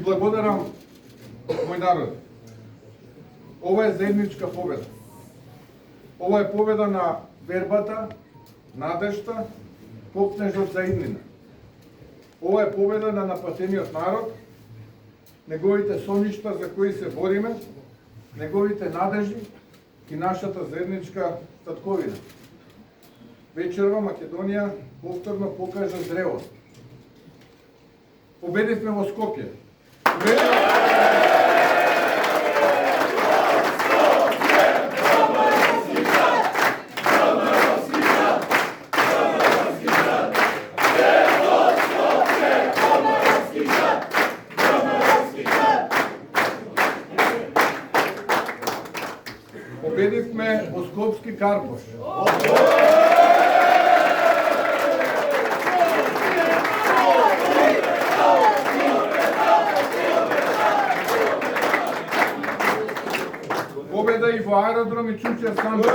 благодарам, мој народ. Ова е заедничка победа. Ова е победа на вербата, надежта, попнежот за иднина. Ова е победа на напатениот народ, неговите соништа за кои се бориме, неговите надежи и нашата заедничка татковина. Вечерва Македонија повторно покажа зрелост. Победивме во Скопје. Победивме во Скопски Карпош. Победа и во аеродром и Чучер Санчо.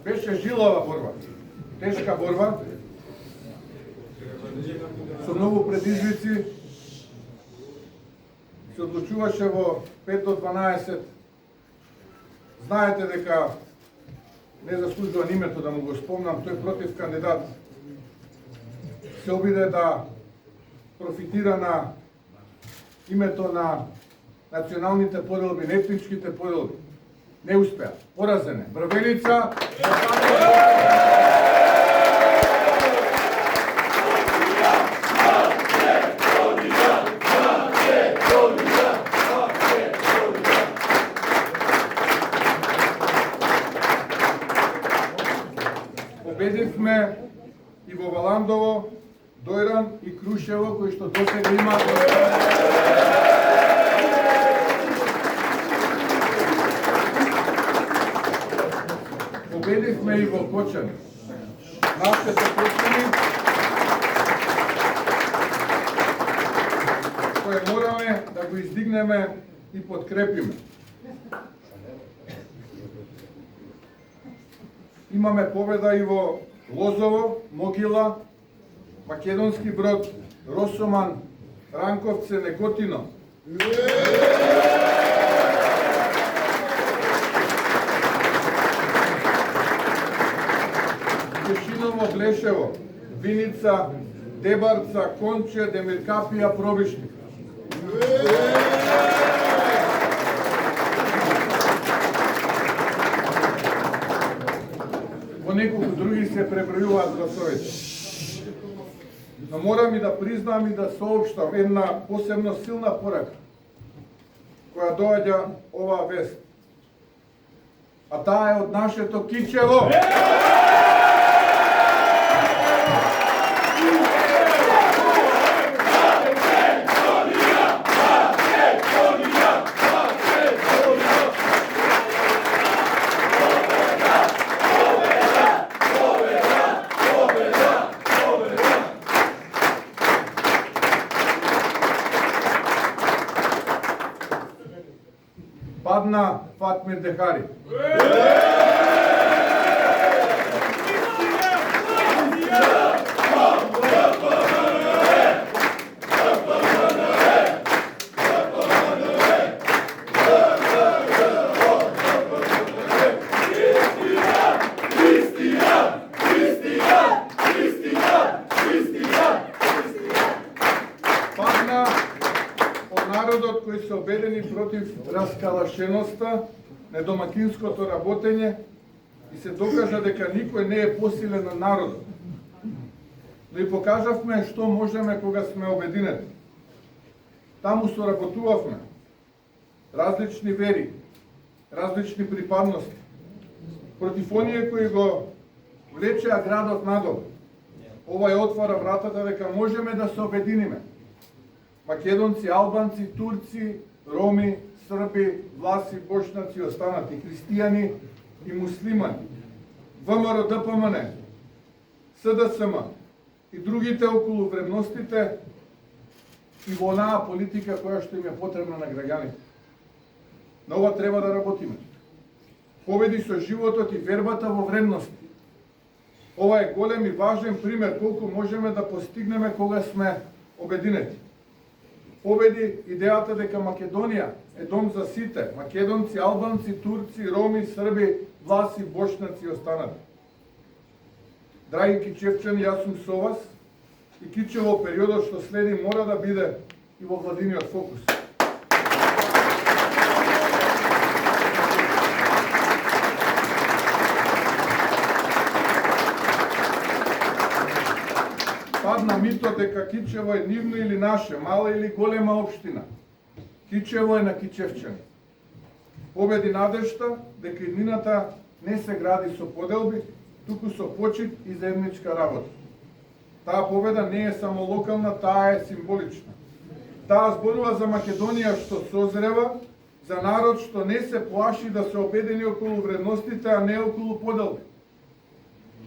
Беше жилава борба, тешка борба, со многу предизвици. Се одлучуваше во 5 до 12. Знаете дека не заслужувам името да му го спомнам, тој против кандидат се обиде да профитира на името на националните поделби, на етничките поделби. Не успеа. Поразен е. Брвеница. Победивме и во Валандово, Дојран и Крушево, кои што досега имаат. Победивме и во Кочани. Нашите Кочани, кој мораме да го издигнеме и подкрепиме. Имаме победа и во Лозово, Могила, Македонски Брод, Росоман, Ранковце, Некотино. Кешиново, Блешево, Виница, Дебарца, Конче, Демиркапија, Пробишник. Во неколку други се пребројуваат гласовите. Но морам и да признам и да соопштам една посебно силна порака која доаѓа оваа вест. А таа е од нашето Кичево. Падна Фатмир Дехари. Падна од народот кои се обедени против раскалашеноста, недомакинското работење и се докажа дека никој не е посилен на народот. Но и покажавме што можеме кога сме обединети. Таму соработувавме различни вери, различни припадности, против оние кои го влечеа градот надолу. Ова ја отвара вратата дека можеме да се обединиме. Македонци, албанци, турци, роми, срби, власи, бошнаци, останати христијани и муслимани, ВМРО ДПМН, СДСМ, и другите околу вредностите и во онаа политика која што им е потребна на граѓаните. На ова треба да работиме. Победи со животот и вербата во вредности. Ова е голем и важен пример колку можеме да постигнеме кога сме обединети. Победи идејата дека Македонија е дом за сите, македонци, албанци, турци, роми, срби, власи, бошнаци и останати. Драги кичевчани, јас сум со вас и Кичево периодот што следи мора да биде и во владиниот фокус. Падна митот дека Кичево е нивно или наше, мала или голема општина. Кичево е на кичевчани. Победи надежта дека иднината не се гради со поделби, туку со почит и заедничка работа. Таа победа не е само локална, таа е символична. Таа зборува за Македонија што созрева, за народ што не се плаши да се обедини околу вредностите, а не околу поделби.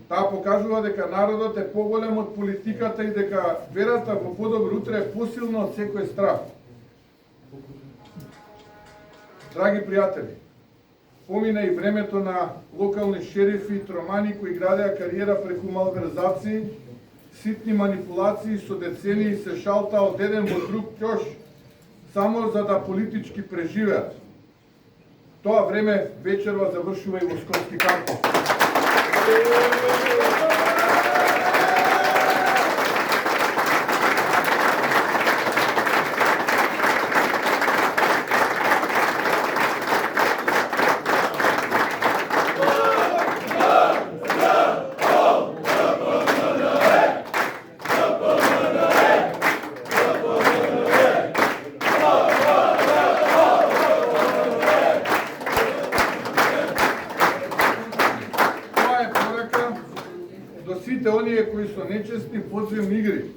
Таа покажува дека народот е поголем од политиката и дека верата во подобро утре е посилна од секој страх. Драги пријатели, помина и времето на локални шерифи и тромани кои градеа кариера преку малверзации, ситни манипулации со децении се шалта од еден во друг ќош, само за да политички преживеат. Тоа време вечерва завршува и во Скопски кампус. Сите оние кои со нечестни подземни игри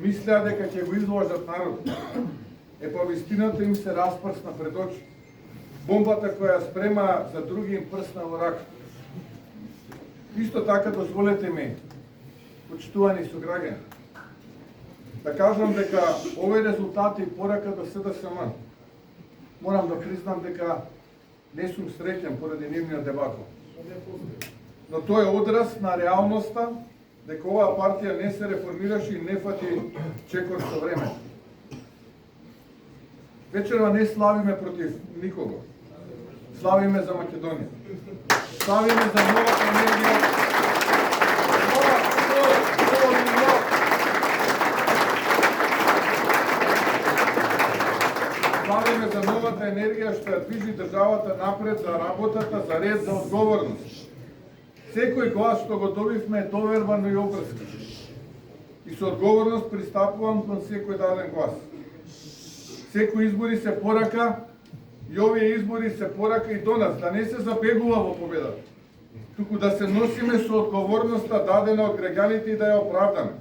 мислеа дека ќе го изложат народ. Па вистината им се распрсна пред очи. Бомбата која спрема за други им прсна во рака. Исто така дозволете ми, почитувани сограѓани, да кажам дека овој резултат и порака до СДСМ, морам да признам дека не сум среќен поради нивниот дебакл. Но тоа е одраз на реалноста дека оваа партија не се реформираше и не фати чекор со време. Вечерва не славиме против никого. Славиме за Македонија. Славиме за новата енергија. Славиме за новата енергија што ја движи државата напред, за работата, за ред, за одговорност. Секој глас што го добивме е довербано и обврскан. И со одговорност пристапувам кон секој даден глас. Секој избори се порака и овие избори се порака и до нас, да не се забегува во победата, туку да се носиме со одговорноста дадена од граѓаните и да ја оправдаме.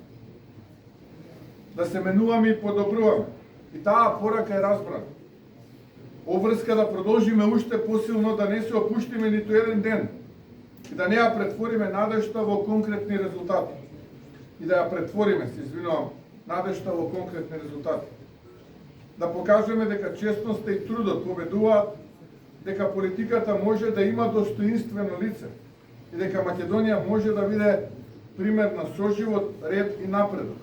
Да се менуваме и подобруваме. И таа порака е разбрана. Обврска да продолжиме уште посилно, да не се опуштиме ниту еден ден, и да не ја претвориме надежта во конкретни резултати. И да ја претвориме, се извинувам, надежта во конкретни резултати. Да покажеме дека честноста и трудот победуваат, дека политиката може да има достоинствено лице и дека Македонија може да биде пример на соживот, ред и напредок.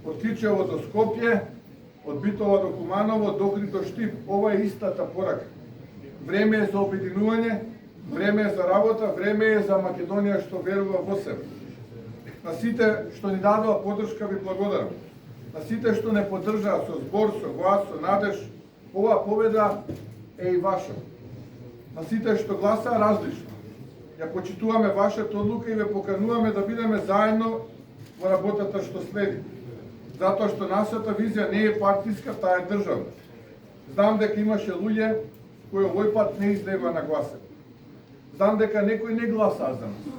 Од Кичево до Скопје, од Битола до Куманово, до Охрид до Штип, ова е истата порака. Време е за обединување, време е за работа, време е за Македонија што верува во себе. На сите што ни дадоа поддршка ви благодарам. На сите што не поддржаа со збор, со глас, со надеж, оваа победа е и ваша. На сите што гласаа различно, ја почитуваме вашата одлука и ве покануваме да бидеме заедно во работата што следи. Затоа што нашата визија не е партиска, таа е државна. Знам дека имаше луѓе кои овој пат не излева на гласен. Знам дека некои не гласаа за нас.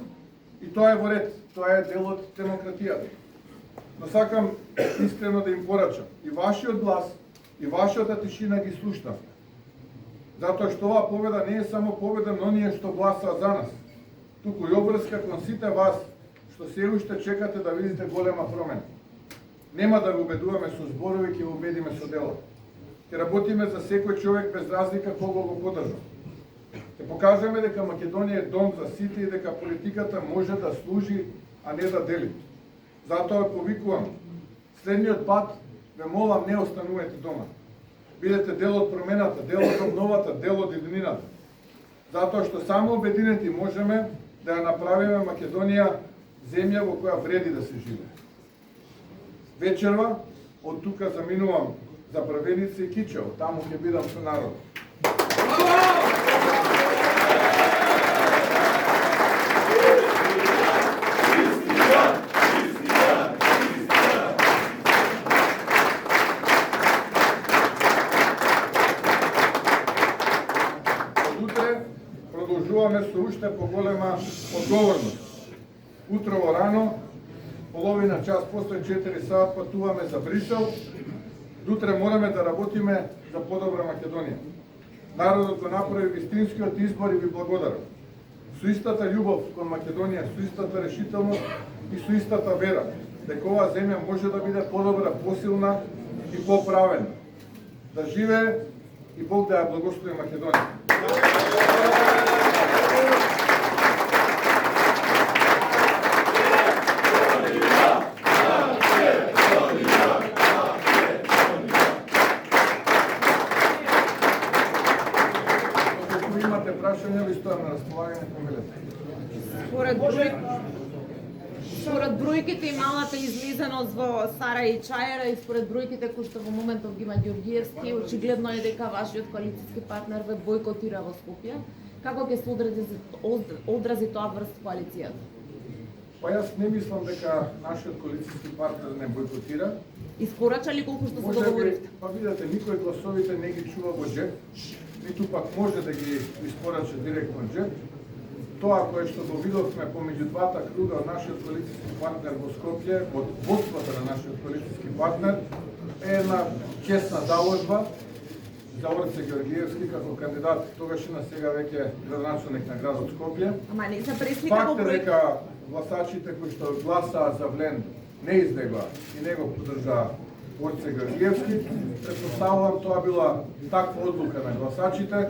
И тоа е во ред, тоа е дел од демократијата. Но сакам искрено да им порачам. И вашиот глас, и вашата тишина ги слушнавме. Затоа што оваа победа не е само победа на оние што гласаа за нас, туку и обврска кон сите вас што се уште чекате да видите голема промена. Нема да го убедуваме со зборови, ќе го убедиме со дела. Ќе работиме за секој човек без разлика кого го подржа. Ќе покажеме дека Македонија е дом за сите и дека политиката може да служи, а не да дели. Затоа повикувам, следниот пат ве молам, не останувате дома. Бидете дел од промената, дел од обновата, дел од еднината. Затоа што само обединети можеме да ја направиме Македонија земја во која вреди да се живее. Вечерва, од тука заминувам за Брвеница и Кичево, таму ќе бидам со народ. Од утре продолжуваме со уште поголема одговорност. Утрово рано, половина час после 4 саат патуваме за Брисел. Утре мораме да работиме за подобра Македонија. Народот го направи вистинскиот избор и ви благодарам. Со истата љубов кон Македонија, со истата решителност и со истата вера, дека оваа земја може да биде подобра, посилна и поправена. Да живее и Бог да ја благослови Македонија. Според бројките и малата излизаност во Сара и Чајера и според бројките кои што во моментов ги има Ѓорѓиевски, очигледно е дека вашиот коалициски партнер ве бојкотира во Скопје. Како ќе се одрази тоа врз коалицијата? Па јас не мислам дека нашиот коалициски партнер не бојкотира. Испорача ли колку што се договоривте? Па видете, никој гласовите не ги чува во джеб, ниту пак може да ги испорача директно во джеб. Тоа кое што го видовме помеѓу двата круга од нашиот коалициски партнер во Скопје, од водството на нашиот коалициски партнер, е една честна заложба за Орце Ѓорѓиевски како кандидат тогашна, сега веќе градоначелник на градот Скопје. Ама не се преслика во Факт е дека гласачите кои што гласаа за Влен не излегоа и не го поддржаа Орце Ѓорѓиевски. Претпоставувам тоа била таква одлука на гласачите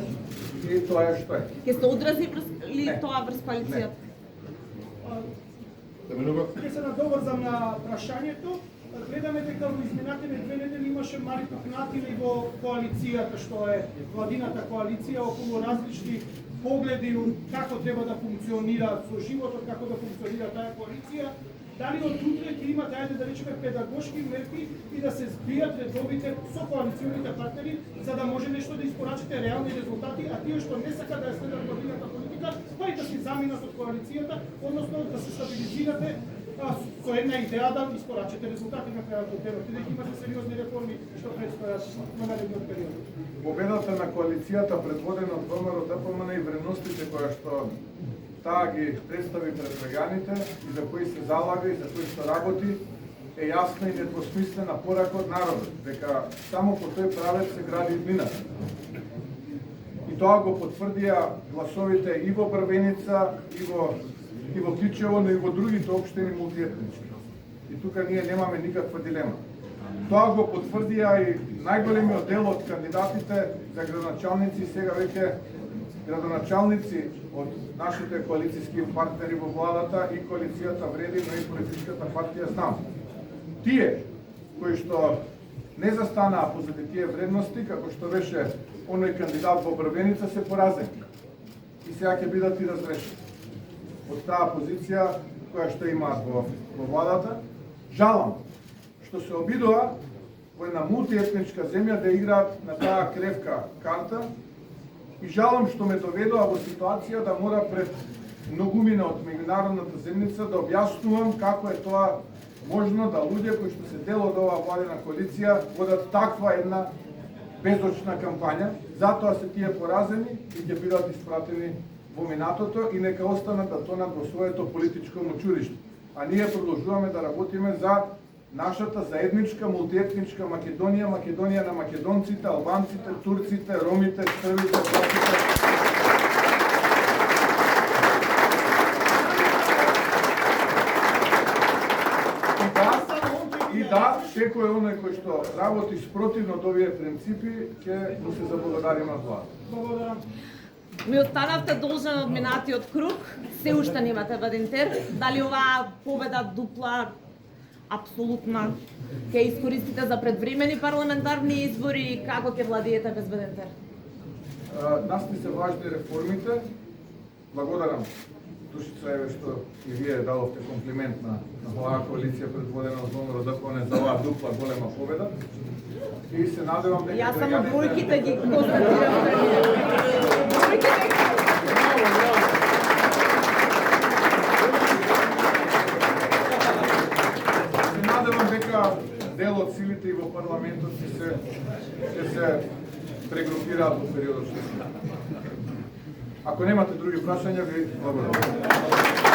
и тоа е што е. Ќе се одрази ли тоа врз коалицијата? Ќе се надоврзам на прашањето. Гледаме дека во изминатите 2 недели имаше мали пукнатини во коалицијата, што е владината коалиција, околу различни погледи како треба да функционира со животот, како да функционира таа коалиција. Дали од утре ќе имате, ајде да речеме, педагошки мерки и да се збијат редовите со коалиционите партнери, за да може нешто да испорачите реални резултати, а тие што не сака да ја следат владината политика, па и да се заминат од коалицијата, односно да се стабилизирате со една идеја да испорачите резултати на крајот од денот, и дека имате сериозни реформи што предстојат во наредниот период. Победата на коалицијата предводена од ВМРО ДПМН и вредностите кои што таа ги представи пред граѓаните и за кои се залага и за кои што работи е јасна и недвосмислена порака од народот, дека само по тој правец се гради иднината. И тоа го потврдија гласовите и во Брвеница, и во Кичево, но и во другите општини мултиетнички. И тука ние немаме никаква дилема. Тоа го потврдија и најголемиот дел од кандидатите за градоначалници и сега веќе градоначалници од нашите коалициски партнери во владата и коалицијата Вреди, но и политичката партија Знам. Тие кои што не застанаа позади тие вредности, како што беше оној кандидат во Брвеница, се поразени. И сега ќе бидат и разрешени од таа позиција која што имаат во владата. Жалам што се обидоа во една мултиетничка земја да играат на таа кревка карта и жалам што ме доведоа во ситуација да мора пред многумина од меѓународната земница да објаснувам како е тоа можно да луѓе кои што се дел од оваа владина коалиција водат таква една безочна кампања. Затоа се тие поразени и ќе бидат испратени во минатото и нека останат да тонат во своето политичко мочуриште. А ние продолжуваме да работиме за нашата заедничка мултиетничка Македонија, Македонија на македонците, албанците, турците, ромите, србите, власите. И да, секој оној кој што работи спротивно од овие принципи, ќе му се заблагодариме од владата. Благодарам. Ми останавте должен од минатиот круг, се уште немате Бадинтер. Дали оваа победа дупла, апсолутна, ќе искористите за предвремени парламентарни избори и како ќе владеете без Бадинтер? Нас ни се важни реформите. Благодарам Душица еве што и вие дадовте комплимент на оваа коалиција предводена од ВМРО ДПМНЕ за оваа дупла голема победа. И се надевам дека Јас само бројките ги констатирам. Се надевам дека дел од силите и во парламентот ќе се прегрупираат во периодот што. Ако немате други прашања, ви благодарам.